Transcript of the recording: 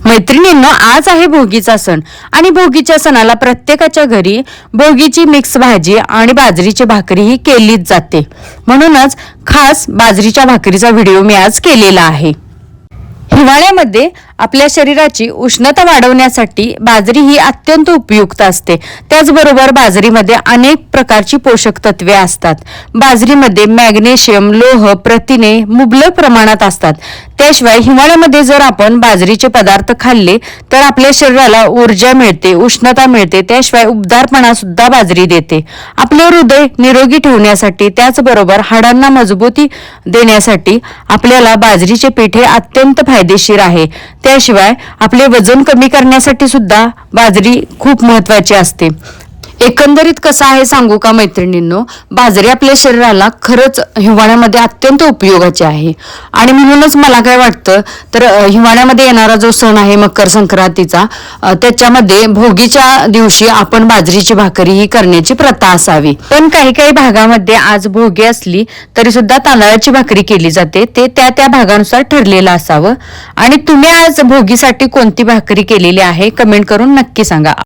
मैत्रिणींनो, आज आहे भोगीचा सण आणि भोगीच्या सणाला प्रत्येकाच्या घरी भोगीची मिक्स भाजी आणि बाजरीची भाकरी ही केलीच जाते. म्हणूनच खास बाजरीच्या भाकरीचा व्हिडिओ मी आज केलेला आहे. हिवाळ्यामध्ये आपल्या शरीराची उष्णता वाढवण्यासाठी बाजरी ही अत्यंत उपयुक्त असते. त्याचबरोबर बाजरीमध्ये अनेक प्रकारची पोषक तत्वे असतात. बाजरीमध्ये मॅग्नेशियम, लोह, प्रथिने मुबलक प्रमाणात असतात. त्याशिवाय हिवाळ्यामध्ये जर आपण बाजरीचे पदार्थ खाल्ले तर आपल्या शरीराला ऊर्जा मिळते, उष्णता मिळते. त्याशिवाय उबदारपणा सुद्धा बाजरी देते. आपले हृदय निरोगी ठेवण्यासाठी, त्याचबरोबर हाडांना मजबूती देण्यासाठी आपल्याला बाजरीचे पीठ हे अत्यंत फायदेशीर आहे. त्याशिवाय आपले वजन कमी करण्यासाठी सुद्धा बाजरी खूप महत्त्वाची असते. एकंदरीत कसं आहे सांगू का मैत्रिणींनो, बाजरी आपल्या शरीराला खरंच हिवाळ्यामध्ये अत्यंत उपयोगाची आहे. आणि म्हणूनच मला काय वाटतं तर हिवाळ्यामध्ये येणारा जो सण आहे मकर संक्रांतीचा, त्याच्यामध्ये भोगीच्या दिवशी आपण बाजरीची भाकरी ही करण्याची प्रथा असावी. पण काही काही भागामध्ये आज भोगी असली तरी सुद्धा तांदळाची भाकरी केली जाते. ते त्या भागानुसार ठरलेलं असावं. आणि तुम्ही आज भोगीसाठी कोणती भाकरी केलेली आहे कमेंट करून नक्की सांगा.